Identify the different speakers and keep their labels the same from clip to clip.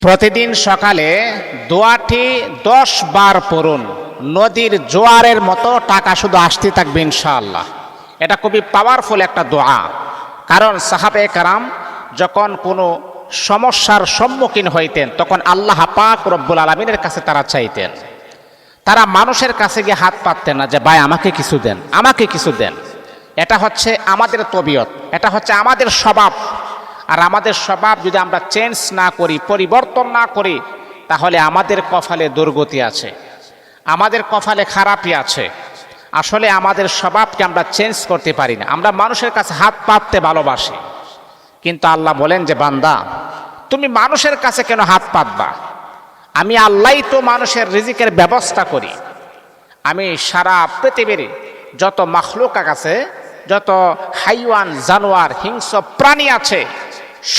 Speaker 1: প্রতিদিন সকালে দোয়াটি 10 বার পড়ুন। নদীর জোয়ারের মতো টাকা শুধু আসতে থাকবে ইনশাআল্লাহ। এটা খুবই পাওয়ারফুল একটা দোয়া। কারণ সাহাবে কেরাম যখন কোনো সমস্যার সম্মুখীন হইতেন তখন আল্লাহ পাক রব্বুল আলামিনের কাছে তারা চাইতেন। তারা মানুষের কাছে গিয়ে হাত পাততেন না যে ভাই আমাকে কিছু দেন, আমাকে কিছু দেন। এটা হচ্ছে আমাদের তবিয়ত, এটা হচ্ছে আমাদের স্বভাব। আর আমাদের স্বভাব যদি আমরা চেঞ্জ না করি, পরিবর্তন না করি, তাহলে আমাদের কপালে দুর্গতি আছে, আমাদের কপালে খারাপই আছে। আসলে আমাদের স্বভাবকে আমরা চেঞ্জ করতে পারি না। আমরা মানুষের কাছে হাত পাততে ভালোবাসি, কিন্তু আল্লাহ বলেন যে বান্দা তুমি মানুষের কাছে কেন হাত পাতবা? আমি আল্লাহই তো মানুষের রিজিকের ব্যবস্থা করি। আমি সারা পৃথিবীর যত মাখলুক আছে, যত হাইওয়ান জানোয়ার হিংস্র প্রাণী আছে,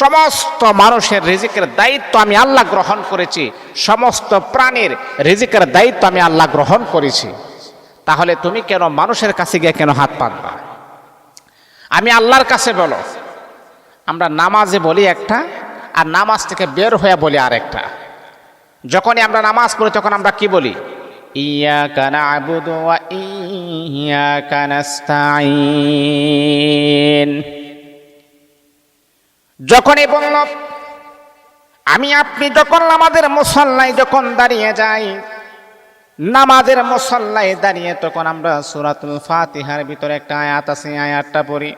Speaker 1: সমস্ত মানুষের রিজিকের দায়িত্ব আমি আল্লাহ গ্রহণ করেছি। সমস্ত প্রাণীর রিজিকের দায়িত্ব আমি আল্লাহ গ্রহণ করেছি। তাহলে তুমি কেন মানুষের কাছে গিয়ে কেন হাত পাতবা? আমি আল্লাহর কাছে বলো। আমরা নামাজে বলি একটা, আর নামাজ থেকে বের হয়ে বলি আরেকটা। যখনই আমরা নামাজ পড়ি তখন আমরা কি বলি? ইয়াকা না'বুদু ওয়া ইয়াকা নাস্তাঈন। যখনই বলল আমি আপনি যখন আমাদের মুসল্লায় যখন দাঁড়িয়ে যাই, নামাজের মুসল্লায় দাঁড়িয়ে তখন আমরা সূরাতুল ফাতিহার ভিতরে একটা আয়াত আছে, আয়াতটা পড়ি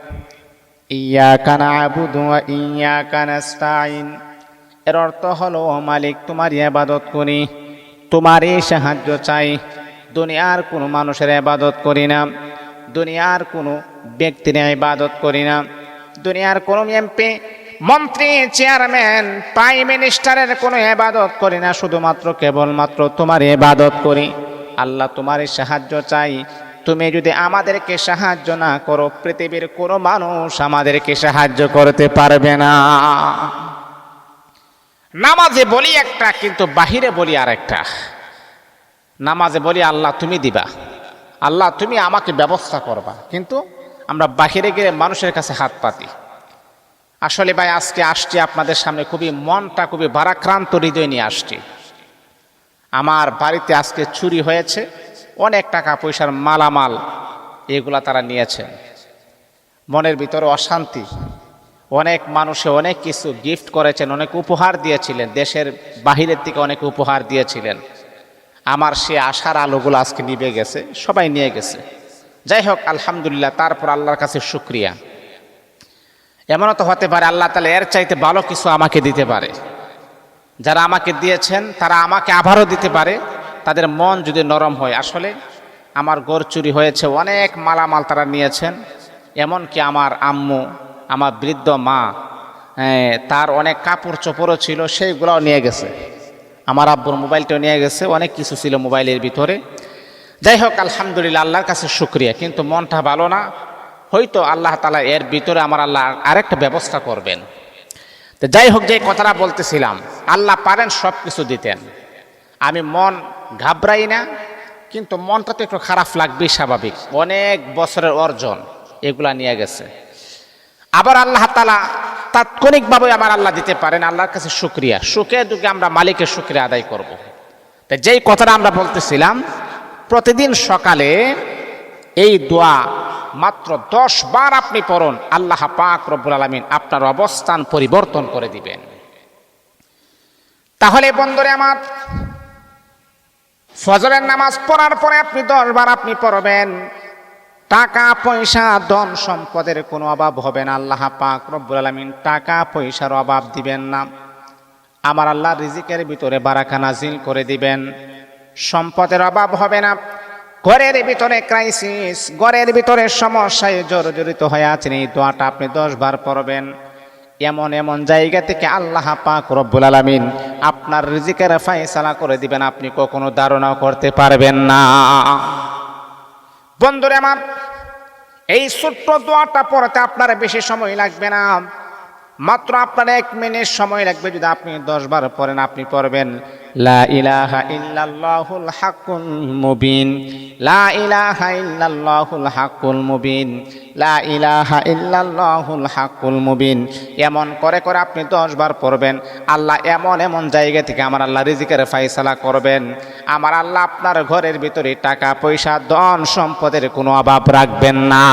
Speaker 1: ইয়াকা না'বুদু ওয়া ইয়াকা নাস্তাঈন। এর অর্থ হলো মালিক তোমারই ইবাদত করি, তোমারই সাহায্য চাই। দুনিয়ার কোনো মানুষের ইবাদত করি না, দুনিয়ার কোনো ব্যক্তির ইবাদত করি না, দুনিয়ার কোনো এমপি মন্ত্রী চেয়ারম্যান প্রাইম মিনিস্টারের কোনো ইবাদত করি না। শুধুমাত্র কেবলমাত্র তোমার ইবাদত করি। আল্লাহ তোমারই সাহায্য চাই। তুমি যদি আমাদেরকে সাহায্য না করো, পৃথিবীর কোনো মানুষ আমাদেরকে সাহায্য করতে পারবে না। নামাজে বলি একটা, কিন্তু বাহিরে বলি আরেকটা। নামাজে বলি আল্লাহ তুমি দিবা, আল্লাহ তুমি আমাকে ব্যবস্থা করবা, কিন্তু আমরা বাহিরে গিয়ে মানুষের কাছে হাত পাতি। আসলে ভাই আজকে আসছি আপনাদের সামনে মনটা খুবই ভারাক্রান্ত হৃদয় নিয়ে আসছি। আমার বাড়িতে আজকে চুরি হয়েছে, অনেক টাকা পয়সার মালামাল এগুলা তারা নিয়েছেন। মনের ভিতরে অশান্তি। অনেক মানুষে অনেক কিছু গিফট করেছেন, অনেক উপহার দিয়েছিলেন, দেশের বাহিরের থেকে অনেক উপহার দিয়েছিলেন। আমার সে আশার আলোগুলো আজকে নিভে গেছে, সবাই নিয়ে গেছে। যাই হোক আলহামদুলিল্লাহ, তারপর আল্লাহর কাছে শুকরিয়া। এমনও তো হতে পারে আল্লাহ তাআলা এর চাইতে ভালো কিছু আমাকে দিতে পারে। যারা আমাকে দিয়েছেন তারা আমাকে আবারও দিতে পারে, তাদের মন যদি নরম হয়। আসলে আমার গড় চুরি হয়েছে, অনেক মালামাল তারা নিয়েছেন। এমনকি আমার আম্মু, আমার বৃদ্ধ মা, তার অনেক কাপড় চোপড়ও ছিল, সেইগুলোও নিয়ে গেছে। আমার আব্বুর মোবাইলটাও নিয়ে গেছে, অনেক কিছু ছিল মোবাইলের ভিতরে। যাই হোক আলহামদুলিল্লাহ, আল্লাহর কাছে শুকরিয়া। কিন্তু মনটা ভালো না। হয়তো আল্লাহ তাআলা এর ভিতরে আমার আল্লাহ আরেকটা ব্যবস্থা করবেন। তো যাই হোক, যে কথাটা বলতেছিলাম, আল্লাহ পারেন সব কিছু দিতেন। আমি মন ঘাবড়াই না, কিন্তু মনটা তো একটু খারাপ লাগবেই, স্বাভাবিক। অনেক বছরের অর্জন এগুলা নিয়ে গেছে। আবার আল্লাহ তাআলা তাৎক্ষণিকভাবে আমার আল্লাহ দিতে পারেন। আল্লাহর কাছে শুকরিয়া। সুখে দুঃখে আমরা মালিকের শুকরিয়া আদায় করব। তাই যেই কথাটা আমরা বলতেছিলাম, প্রতিদিন সকালে এই দোয়া মাত্র 10 বার আপনি পড়ুন, আল্লাহ পাক রব্বুল আলামিন আপনার অবস্থান পরিবর্তন করে দিবেন। তাহলে বন্ধুরে আমার, ফজরের নামাজ পড়ার পরে আপনি 10 বার আপনি পড়বেন। টাকা পয়সা ধন সম্পদের কোনো অভাব হবে না। আল্লাহ পাক রব্বুল আলামিন টাকা পয়সার অভাব দিবেন না। আমার আল্লাহ রিজিকের ভিতরে বারাকা নাজিল করে দিবেন। সম্পদের অভাব হবে না। ঘরের ভিতরে ক্রাইসিস, ঘরের ভিতরে সমস্যায় জর্জরিত হয়ে আছেন, এই দোয়াটা আপনি 10 বার পড়বেন। এমন এমন জায়গা থেকে আল্লাহ পাক রব্বুল আলামিন আপনার রিজিকের ফয়সালা করে দিবেন, আপনি কখনো ধারণাও করতে পারবেন না। বন্ধুরা আমার, এই ছোট্ট দোয়াটা পড়তে আপনার বেশি সময় লাগবে না। মাত্র আপনার 1 মিনিট সময় লাগবে। যদি আপনি 10 বার পড়েন, আপনি পড়বেন লা ইলাহা ইল্লাল্লাহুল হাক্কুল মুবিন, লা ইলাহা ইল্লাল্লাহুল হাক্কুল মুবিন, লা ইলাহা ইল্লাল্লাহুল হাক্কুল মুবিন। এমন করে করে আপনি 10 বার পড়বেন, আল্লাহ এমন এমন জায়গা থেকে আমার আল্লাহ রিজিকের ফায়সালা করবেন। আমার আল্লাহ আপনার ঘরের ভিতরে টাকা পয়সা ধন সম্পদের কোনো অভাব রাখবেন না।